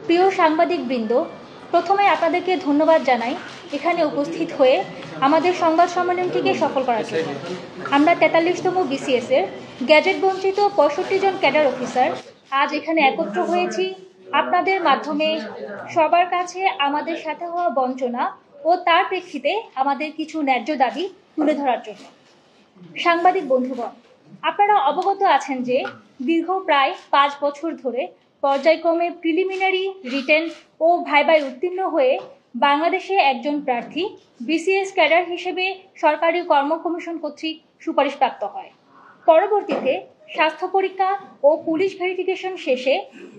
প্রিয় সাংবাদিকবৃন্দ, প্রথমে আপনাদেরকে ধন্যবাদ জানাই এখানে উপস্থিত হয়ে আমাদের সংবাদ সম্মেলনটিকে সফল করার জন্য। আমরা 43তম BCS এর গ্যাজেট বঞ্চিত 65 জন ক্যাডার অফিসার আজ এখানে একত্র হয়েছি আপনাদের মাধ্যমে সবার কাছে আমাদের সাথে হওয়া বঞ্চনা ও তার প্রেক্ষিতে আমাদের কিছু ন্যায্য দাবি তুলে ধরার জন্য। সাংবাদিক বন্ধুগণ, আপনারা অবগত আছেন যে দীর্ঘ প্রায় 5 বছর ধরে পর্যায়ক্রমে প্রিলিমিনারি, রিটেন ও ভাইভায় উত্তীর্ণ হয়ে বাংলাদেশে একজন প্রার্থী BCS ক্যাডার হিসেবে সরকারি কর্ম কমিশন কর্তৃক সুপারিশপ্রাপ্ত হয়। পরবর্তীতে স্বাস্থ্য পরীক্ষা ও পুলিশ ভেরিফিকেশন শেষে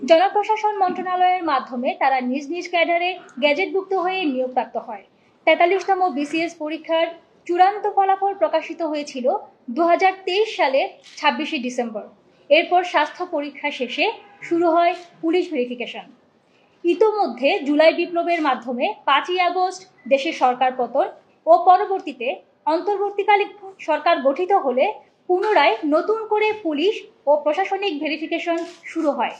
জনপ্রশাসন মন্ত্রণালয়ের মাধ্যমে তারা নিজ নিজ ক্যাডারে গ্যাজেটভুক্ত হয়ে নিয়োগপ্রাপ্ত হয়। 43তম BCS পরীক্ষার চূড়ান্ত ফলাফল প্রকাশিত হয়েছিল 2023 সালের 26শে ডিসেম্বর। এরপর স্বাস্থ্য পরীক্ষা শেষে শুরু হয় পুলিশ ভেরিফিকেশন। ইতোমধ্যে জুলাই বিপ্লবের মাধ্যমে 5ই আগস্ট দেশে সরকার পতন ও পরবর্তীতে অন্তর্বর্তীকালীন সরকার গঠিত হলে পুনরায় নতুন করে পুলিশ ও প্রশাসনিক ভেরিফিকেশন শুরু হয়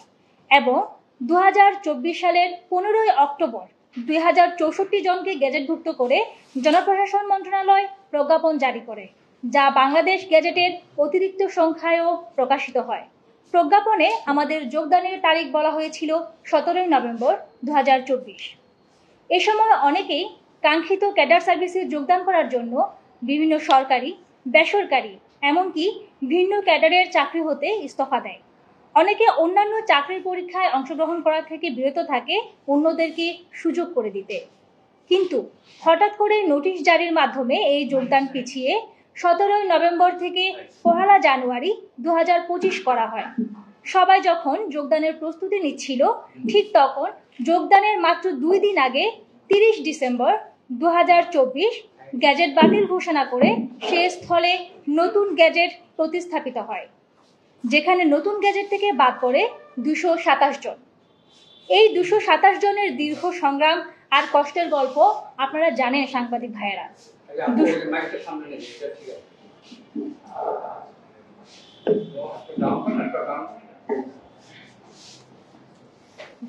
এবং 2024 সালের 15ই অক্টোবর 2064 জনকে গ্যাজেটভুক্ত করে জনপ্রশাসন মন্ত্রণালয় প্রজ্ঞাপন জারি করে, যা বাংলাদেশ গ্যাজেটের অতিরিক্ত সংখ্যায়ও প্রকাশিত হয়। প্রজ্ঞাপনে আমাদের যোগদানের তারিখ বলা হয়েছিল 17ই নভেম্বর 2024। এ সময় অনেকেই কাঙ্ক্ষিত ক্যাডার সার্ভিসে যোগদান করার জন্য বিভিন্ন সরকারি, বেসরকারি এমনকি ভিন্ন ক্যাডারের চাকরি হতে ইস্তফা দেয়। অনেকে অন্যান্য চাকরির পরীক্ষায় অংশগ্রহণ করা থেকে বিরত থাকে অন্যদেরকে সুযোগ করে দিতে। কিন্তু হঠাৎ করে নোটিশ জারির মাধ্যমে এই যোগদান পিছিয়ে 17ই নভেম্বর থেকে 1 জানুয়ারি 2025 করা হয়। সবাই যখন যোগদানের প্রস্তুতি নিচ্ছিল, ঠিক তখন যোগদানের মাত্র 2 দিন আগে 30 ডিসেম্বর 2024 গ্যাজেট বাতিল ঘোষণা করে সে স্থলে নতুন গ্যাজেট প্রতিস্থাপিত হয়, যেখানে নতুন গ্যাজেট থেকে বাদ পড়ে 227 জন। এই 227 জনের দীর্ঘ সংগ্রাম আর কষ্টের গল্প আপনারা জানেন সাংবাদিক ভাইয়েরা।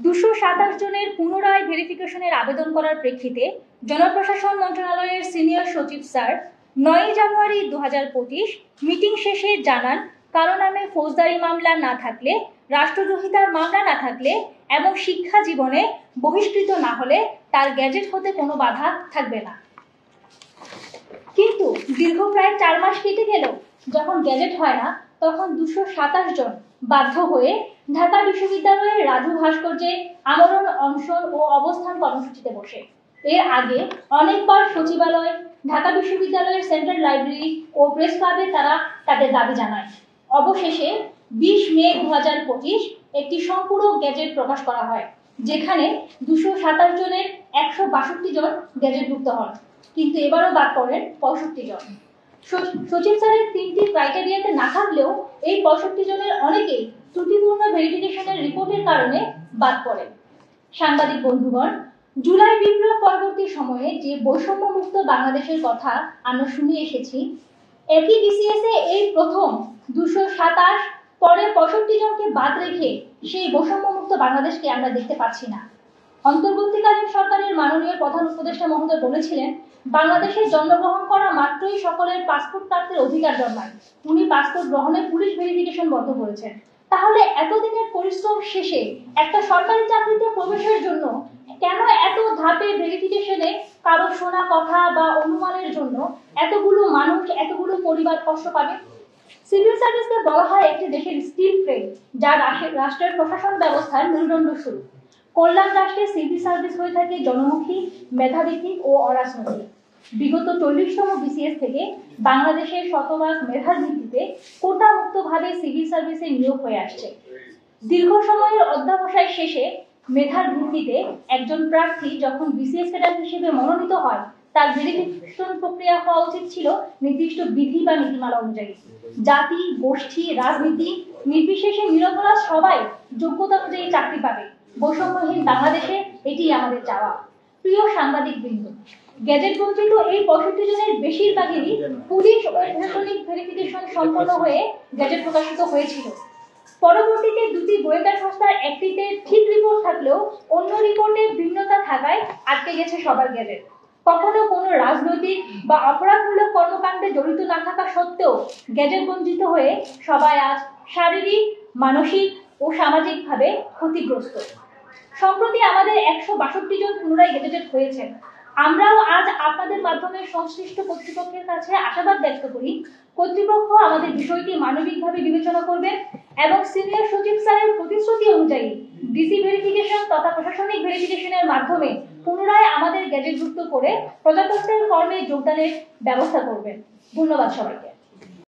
227 জনের পুনরায় ভেরিফিকেশনের আবেদন করার প্রেক্ষিতে জনপ্রশাসন মন্ত্রণালয়ের সিনিয়র সচিব স্যার 9 জানুয়ারি 2025 মিটিং শেষে জানান, কারো নামে ফৌজদারি মামলা না থাকলে, রাষ্ট্রদ্রোহিতার মামলা না থাকলে এবং শিক্ষা জীবনে বহিষ্কৃত না হলে তার গ্যাজেট হতে কোনো বাধা থাকবে না। কিন্তু দীর্ঘ প্রায় 4 মাস কেটে গেলেও যখন গ্যাজেট হয় না, তখন 227 জন বাধ্য হয়ে ঢাকা বিশ্ববিদ্যালয়ের রাজু ভাস্কর্যে আমরণ, অনশন ও অবস্থান কর্মসূচিতে বসে। এর আগে অনেকবার সচিবালয়, ঢাকা বিশ্ববিদ্যালয়ের সেন্ট্রাল লাইব্রেরি ও প্রেস ক্লাবে তারা তাদের দাবি জানায়। অবশেষে 20 মে 2025 একটি সম্পূরক গ্যাজেট প্রকাশ করা হয়, যেখানে 227 জনের 162 জন গ্যাজেটভুক্ত হন। কিন্তু এবারও বাদ পড়েন 65 জন। সচিব স্যারের 3টি ক্রাইটেরিয়াতে না থাকলেও এই 65 জনের অনেকেই ত্রুটিপূর্ণ ভেরিফিকেশনের রিপোর্টের কারণে বাদ পড়ে। সাংবাদিক বন্ধুগণ, জুলাই বিপ্লব পরবর্তী সময়ে যে বৈষম্যমুক্ত বাংলাদেশের কথা আমরা শুনে এসেছি, একই BCS এ এই প্রথম 227 পরে 65 জনকে বাদ রেখে সেই বৈষম্যমুক্ত বাংলাদেশকে আমরা দেখতে পাচ্ছি না। অন্তর্বর্তীকালীন সরকারের মাননীয় প্রধান উপদেষ্টা মহোদয় বলেছিলেন, বাংলাদেশে জন্মগ্রহণ করা মাত্রই সকলের পাসপোর্ট প্রাপ্তির অধিকার জন্মায়। উনি পাসপোর্ট গ্রহণে পুলিশ ভেরিফিকেশন বন্ধ করেছেন। তাহলে এতদিনের পরিশ্রম শেষে একটা সরকারি চাকরিতে প্রবেশের জন্য কেন এত ধাপে ভেরিফিকেশনে কারো শোনা কথা বা অনুমানের জন্য এতগুলো মানুষ, এতগুলো পরিবার কষ্ট পাবে? সিভিল সার্ভিসকে বলা হয় একটি দেশের স্টিল ফ্রেম, যা রাষ্ট্রের প্রশাসন ব্যবস্থার মেরুদণ্ড স্বরূপ। কল্যাণ রাষ্ট্রে সিভিল সার্ভিস হয়ে থাকে জনমুখী, মেধাভিত্তিক ও অরাজনৈতিক। বিগত 40তম BCS থেকে বাংলাদেশের শতভাগ মেধার ভিত্তিতে কোটা মুক্তভাবে সিভিল সার্ভিসে নিয়োগ হয়ে আসছে। দীর্ঘ সময়ের অধ্যবসায় শেষে মেধার ভিত্তিতে একজন প্রার্থী যখন BCS ক্যাডার হিসেবে মনোনীত হয়, তার ভেরিফিকেশন প্রক্রিয়া হওয়া উচিত ছিল নির্দিষ্ট বিধি বা নীতিমালা অনুযায়ী। জাতি, গোষ্ঠী, রাজনীতি নির্বিশেষে নিরপরাধ সবাই যোগ্যতা অনুযায়ী চাকরি পাবে। বৈষম্যহীন বাংলাদেশে এটি আমাদের চাওয়া। প্রিয় সাংবাদিকবৃন্দ, গ্যাজেট বঞ্চিত এই 65 জনের বেশিরভাগেরই পুলিশ ও প্রশাসনিক ভেরিফিকেশন সম্পন্ন হয়ে গ্যাজেট প্রকাশিত হয়েছিল। পরবর্তীতে দুটি গোয়েন্দা সংস্থার একটিতে ঠিক রিপোর্ট থাকলেও অন্য আটকে গেছে সবার গ্যাজেট। কখনো কোনো রাজনৈতিক বা অপরাধমূলক কর্মকাণ্ডে জড়িত না থাকা সত্ত্বেও গ্যাজেট বঞ্চিত হয়ে সবাই আজ শারীরিক, মানসিক ও সামাজিকভাবে ক্ষতিগ্রস্ত। সম্প্রতি আমাদের 162 জন পুনরায় গ্যাজেটেড হয়েছেন। আমরাও আজ আপনাদের মাধ্যমে সংশ্লিষ্ট কর্তৃপক্ষের কাছে আশাবাদ ব্যক্ত করি, কর্তৃপক্ষ আমাদের বিষয়টি মানবিকভাবে বিবেচনা করবেন এবং সিনিয়র সচিব স্যারের প্রতিশ্রুতি অনুযায়ী ডিসি ভেরিফিকেশন তথা প্রশাসনিক ভেরিফিকেশনের মাধ্যমে পুনরায় আমাদের গ্যাজেটভুক্ত করে প্রজাতন্ত্রের কর্মে যোগদানের ব্যবস্থা করবেন। ধন্যবাদ সবাইকে।